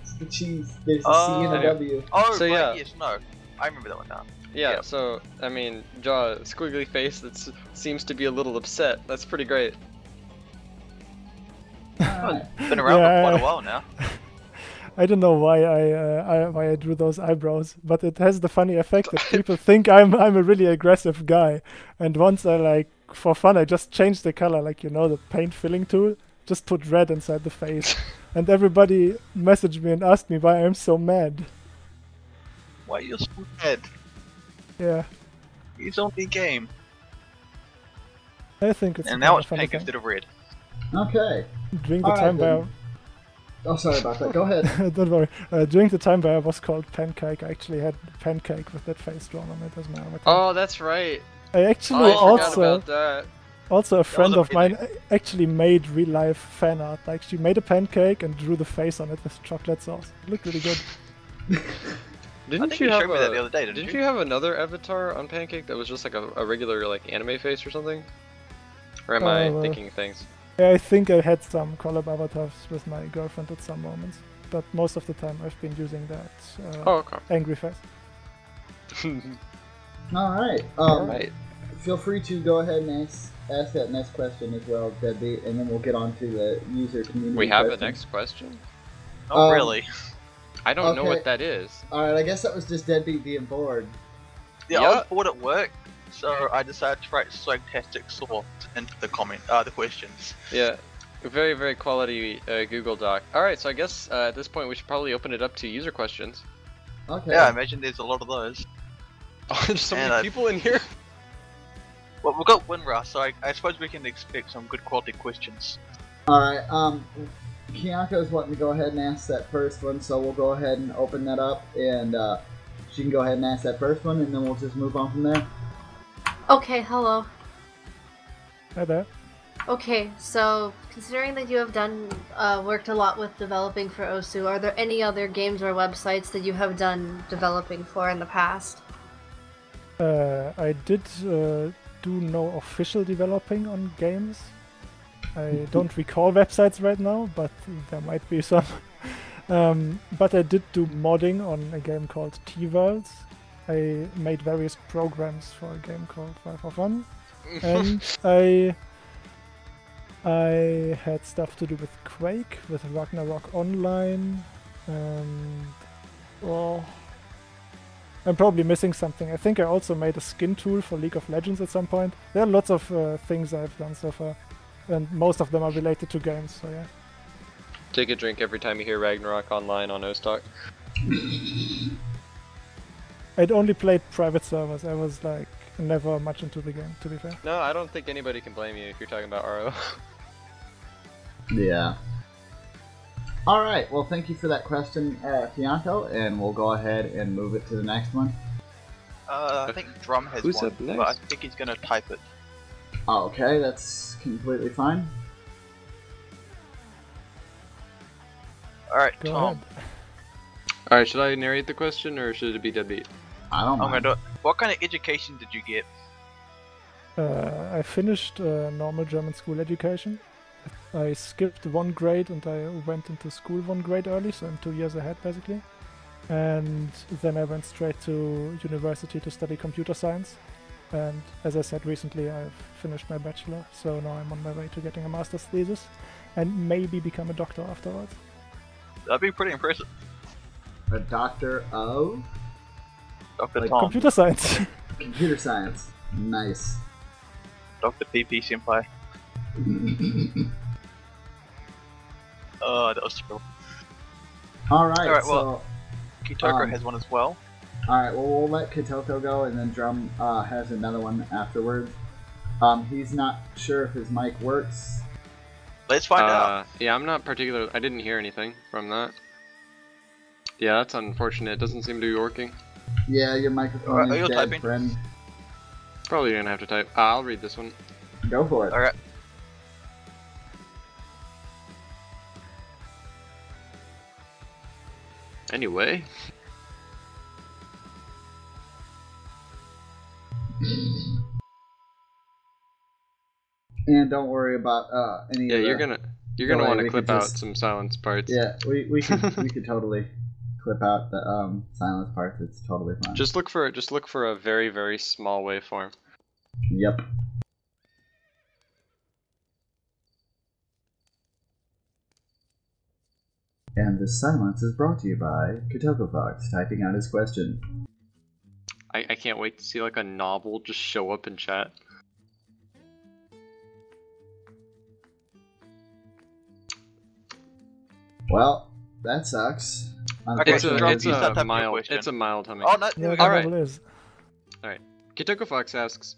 It's the cheese. There's a C and a W. Oh, so, right, yeah. Yes, no. I remember that one now. Yeah, Yep. so, I mean, draw a squiggly face that seems to be a little upset. That's pretty great. It's been around for quite a while now. I don't know why I drew those eyebrows, but it has the funny effect that people think I'm a really aggressive guy. And once for fun, I just changed the color, the paint filling tool, just put red inside the face. And everybody messaged me and asked me why I'm so mad. Why are you so mad? Yeah. It's only a game. I think it's And now it's funny pink thing. instead of red. Okay. During the All right, time where... then. Oh, sorry about that. Go ahead. Don't worry. During the time where I was called Pancake, I actually had Pancake with that face drawn on it as my avatar. Oh, that's right. I actually I forgot about that. Also, a friend of mine amazing. actually made real-life fan art. Like, she made a pancake and drew the face on it with chocolate sauce. It looked really good. Didn't you have showed me that the other day, didn't you? you have another avatar on Pancake that was just like a regular anime face or something? Or am I thinking things? Yeah, I think I had some collab avatars with my girlfriend at some moments. But most of the time I've been using that angry face. Alright. Alright. Feel free to go ahead and ask that next question as well, Deadbeat, and then we'll get on to the user community. We have question. a next question? Not really. I don't know Okay. what that is. Alright, I guess that was just Deadbeat being bored. Yeah, Yeah. I was bored at work, so I decided to write Swagtastic Sort into the the questions. Yeah. Very, very quality Google Doc. Alright, so I guess at this point we should probably open it up to user questions. Okay. Yeah, I imagine there's a lot of those. Oh, there's so And many people in here. Well, we've got WinRAR, so I suppose we can expect some good quality questions. Alright, Kiyako's wanting to go ahead and ask that first one, so we'll go ahead and open that up, and she can go ahead and ask that first one, and then we'll just move on from there. Okay, hello. Hi there. Okay, so considering that you have worked a lot with developing for Osu, are there any other games or websites that you have done developing for in the past? I did do no official developing on games, I don't recall websites right now, but there might be some. But I did do modding on a game called T-Worlds. I made various programs for a game called 5 and I had stuff to do with Quake, with Ragnarok Online, and well, I'm probably missing something. I think I also made a skin tool for League of Legends at some point. There are lots of things I've done so far, and most of them are related to games, so yeah. Take a drink every time you hear Ragnarok Online on O-Stock. I'd only played private servers. I was like never much into the game, to be fair. No, I don't think anybody can blame you if you're talking about RO. Yeah. Alright, well thank you for that question, Fianco, and we'll go ahead and move it to the next one. I think Drum has Who's one, up next? but I think he's gonna type it. Okay, that's completely fine. Alright, Go Tom. ahead. Alright, should I narrate the question or should it be deadbeat? I don't I'm mind. gonna do it. What kind of education did you get? I finished normal German school education. I skipped 1 grade and I went into school 1 grade early, so I'm 2 years ahead basically. And then I went straight to university to study computer science. And as I said recently, I've finished my bachelor, so now I'm on my way to getting a master's thesis and maybe become a doctor afterwards. That'd be pretty impressive. A doctor of Dr. Like Tom. Computer science. computer science. Nice. Dr. PP Senpai. That was terrible. Alright, Alright, so... well- Kitoko has one as well. Alright, well we'll let Kitoko go, and then Drum has another one afterwards. He's not sure if his mic works. Let's find out. Yeah, I'm not particular. I didn't hear anything from that. Yeah, that's unfortunate. It doesn't seem to be working. Yeah, your microphone Alright, are is you dead, typing? friend. Probably gonna have to type. I'll read this one. Go for it. Alright. Anyway. And don't worry about any Yeah, of the... you're gonna delay. want We to clip could out just- some silence parts. Yeah, we could totally clip out the silence part. It's totally fine. Just look for a very, very small waveform. Yep. And this silence is brought to you by Kitoko Fox typing out his question. I can't wait to see like a novel just show up in chat. Well, that sucks. Okay, It's so a, Drum, it's you start a typing your mild question. it's a mild humming. Oh, no, there Yeah, we the go. Alright. novel is. Kitoko Fox asks,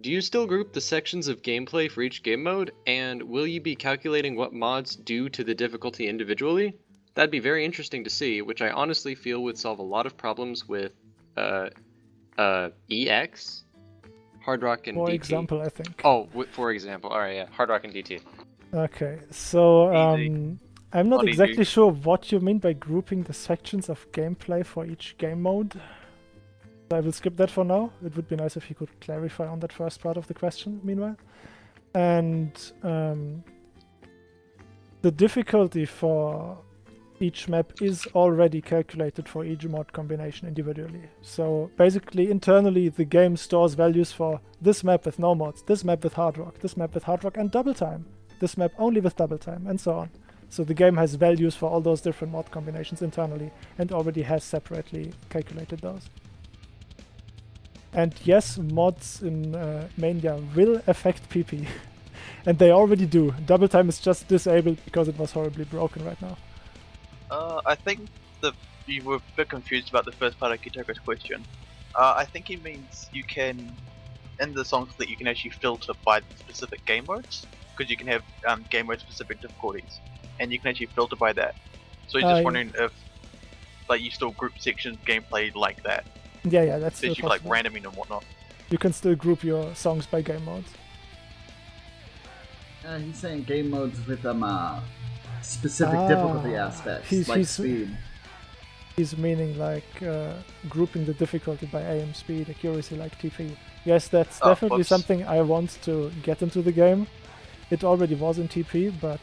do you still group the sections of gameplay for each game mode, and will you be calculating what mods do to the difficulty individually? That'd be very interesting to see, which I honestly feel would solve a lot of problems with EX, Hard Rock, and For DT. example, I think. Oh, for example. Alright, yeah. Hard Rock and DT. Okay, so Easy. I'm not Not exactly easy. sure what you mean by grouping the sections of gameplay for each game mode. I will skip that for now. It would be nice if you could clarify on that first part of the question, meanwhile. And the difficulty for each map is already calculated for each mod combination individually. So basically, internally, the game stores values for this map with no mods, this map with hard rock, this map with hard rock and double time, this map only with double time, and so on. So the game has values for all those different mod combinations internally and already has separately calculated those. And yes, mods in Mania will affect PP. And they already do. Double time is just disabled because it was horribly broken right now. I think you were a bit confused about the first part of Kitoko's question. I think he means you can, in the songs that you can actually filter by specific game modes, because you can have game mode specific difficulties, and you can actually filter by that. So he's just wondering if, like, you still group sections gameplay like that, Yeah, that's still since you like possible. randoming and whatnot. You can still group your songs by game modes. He's saying game modes with specific difficulty aspects, like speed. He's meaning like grouping the difficulty by aim, speed, accuracy, like TP. Yes, that's definitely whoops. something I want to get into the game. It already was in TP, but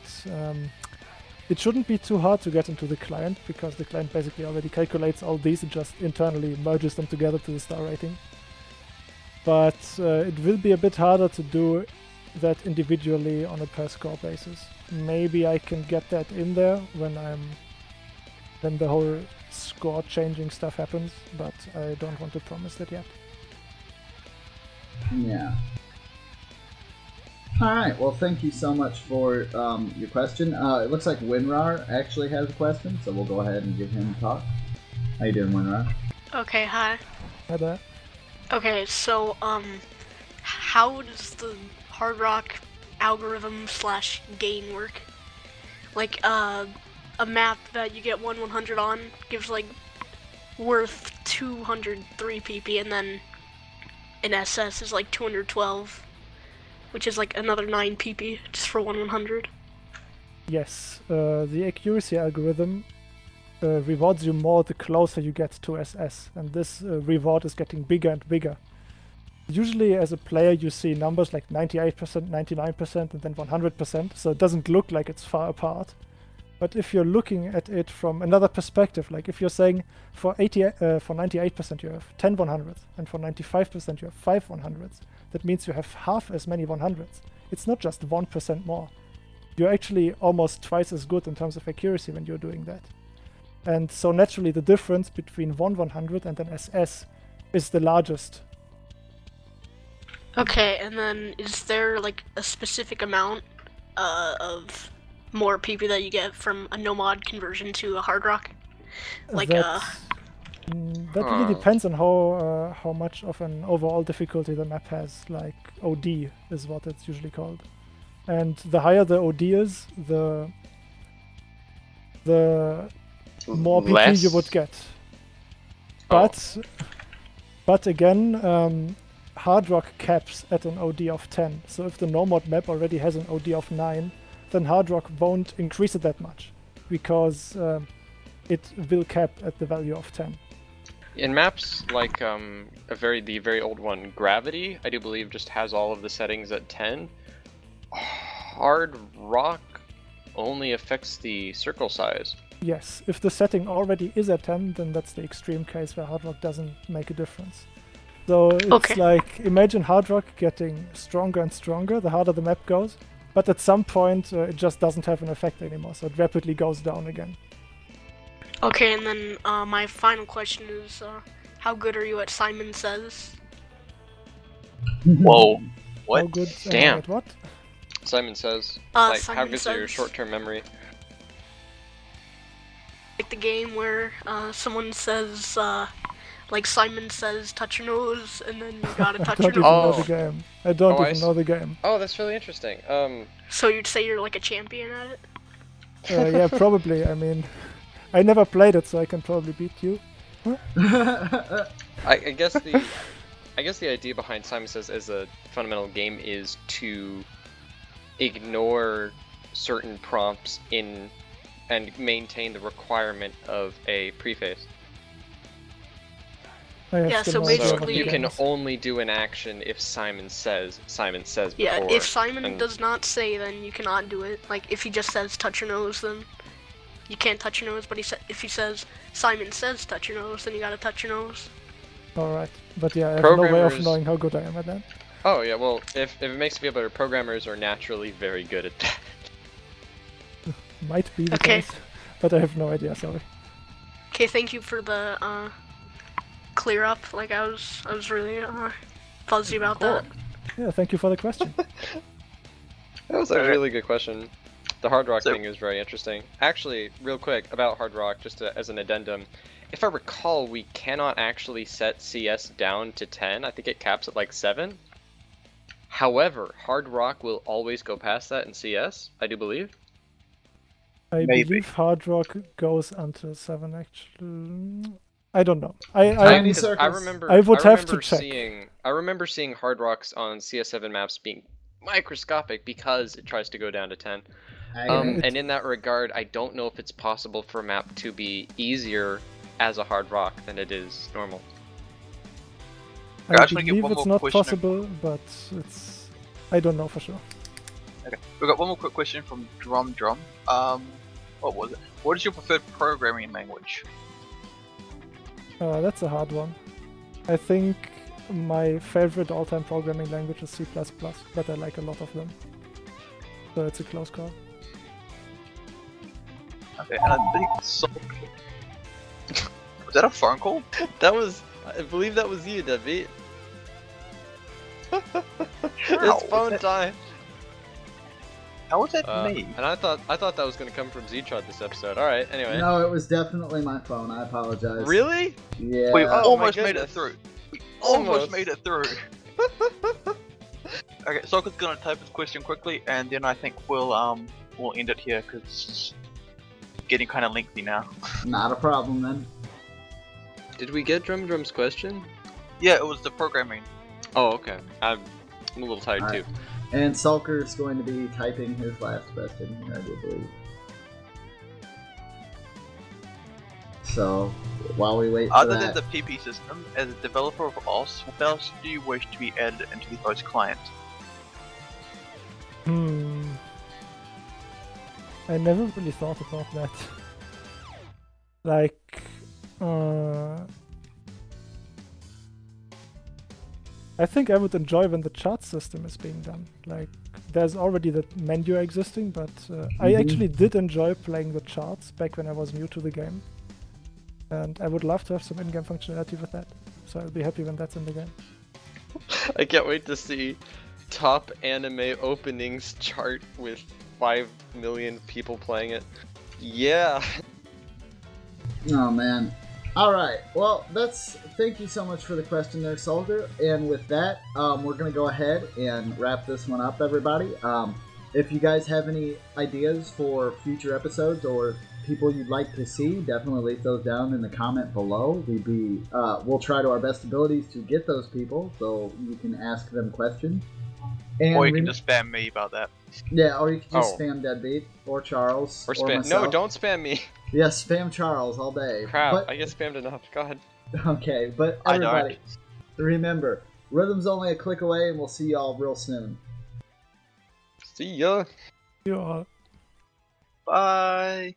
it shouldn't be too hard to get into the client, because the client basically already calculates all these and just internally merges them together to the star rating. But it will be a bit harder to do that individually on a per score basis. Maybe I can get that in there when the whole score changing stuff happens, but I don't want to promise that yet. Yeah. Alright, well thank you so much for your question. It looks like Winrar actually has a question, so we'll go ahead and give him a talk. How you doing, Winrar? Okay, hi. Hi there. Okay, so, how does the Hard Rock algorithm / gain work? Like, a map that you get 100 on gives, like, worth 203 PP, and then an SS is, like, 212, which is, like, another 9 PP, just for 100. Yes, the accuracy algorithm rewards you more the closer you get to SS, and this reward is getting bigger and bigger. Usually as a player you see numbers like 98%, 99% and then 100%, so it doesn't look like it's far apart. But if you're looking at it from another perspective, like if you're saying for 98% you have 10 100s, and for 95% you have 5 100s, that means you have half as many 100s. It's not just 1% more. You're actually almost twice as good in terms of accuracy when you're doing that. And so naturally the difference between 100 and an SS is the largest. Okay, and then is there like a specific amount of more PP that you get from a no-mod conversion to a Hard Rock? Like that really depends on how much of an overall difficulty the map has. Like OD is what it's usually called. And the higher the OD is, the more PP you would get. But again, Hard Rock caps at an OD of 10. So if the no-mod map already has an OD of 9, then Hard Rock won't increase it that much, because it will cap at the value of 10. In maps like the very old one, Gravity, I do believe just has all of the settings at 10. Hard Rock only affects the circle size. Yes, if the setting already is at 10, then that's the extreme case where Hard Rock doesn't make a difference. So it's like, imagine Hard Rock getting stronger and stronger the harder the map goes, but at some point it just doesn't have an effect anymore, so it rapidly goes down again. Okay, and then my final question is, how good are you at Simon Says? Whoa, what? How good Damn. at what? Simon Says, like, Simon how good is your Says. short-term memory? Like the game where someone says, like Simon Says, touch your nose, and then you gotta touch your I don't even nose. know the game. I don't even know the game. Oh, that's really interesting. So you'd say you're like a champion at it? Yeah, probably. I mean, I never played it, so I can probably beat you. I guess the idea behind Simon Says as a fundamental game is to ignore certain prompts and maintain the requirement of a preface. Yeah, so basically you can only do an action if Simon says before. Yeah, if Simon does not say, then you cannot do it. Like, if he just says touch your nose, then you can't touch your nose, but if he says Simon Says touch your nose, then you gotta touch your nose. Alright, but yeah, I have no way of knowing how good I am at that. Oh yeah, well, if it makes me feel better, programmers are naturally very good at that. Might be the case, but I have no idea, sorry. Okay, thank you for the clear up. Like, I was really fuzzy about that. Yeah, thank you for the question. That was a really good question. The Hard Rock thing is very interesting. Actually, real quick, about Hard Rock, just as an addendum, if I recall, we cannot actually set CS down to 10. I think it caps at like 7. However, Hard Rock will always go past that in CS, I do believe. I believe Hard Rock goes until 7 actually. I don't know. I would have to check. I remember seeing Hard Rocks on CS7 maps being microscopic because it tries to go down to 10. And in that regard, I don't know if it's possible for a map to be easier as a Hard Rock than it is normal. I believe it's not possible, but I don't know for sure. Okay, we've got one more quick question from Drum. What was it? What is your preferred programming language? That's a hard one. I think my favorite all-time programming language is C++, but I like a lot of them. So it's a close call. Okay, and I think was that a phone call? That was, I believe that was you, Debbie. It's phone time. How was that me? And I thought that was gonna come from Ztrod this episode. All right, anyway. No, it was definitely my phone. I apologize. Really? Yeah. We Oh, almost my made it goodness. through. We Almost. almost made it through. Okay, Sokka's gonna type his question quickly, and then I think we'll end it here because it's getting kind of lengthy now. Not a problem then. Did we get Drum's question? Yeah, it was the programming. Oh, okay. I'm a little tired All too. right. And Sulker's going to be typing his last question here, I do believe. So, while we wait for Other that... than the PP system, as a developer of OS, what else do you wish to be added into the OS client? I never really thought about that. Like, I think I would enjoy when the chart system is being done. Like, there's already that menu existing, but I actually did enjoy playing the charts back when I was new to the game. And I would love to have some in-game functionality with that. So I'll be happy when that's in the game. I can't wait to see top anime openings chart with 5 million people playing it. Yeah. Oh man. Alright, well, thank you so much for the question there, Soldier. And with that, we're going to go ahead and wrap this one up, everybody. If you guys have any ideas for future episodes or people you'd like to see, definitely leave those down in the comment below. We'll try to our best abilities to get those people, so you can ask them questions. And Or you can just spam me about that. Yeah, or you can just spam Deadbeat, or Charles, or spam. myself. No, don't spam me. Yes, spam Charles all day. Crap, But, I get spammed enough. God. okay, but everybody, remember, Rhythm's only a click away, and we'll see y'all real soon. See ya. You all. Bye.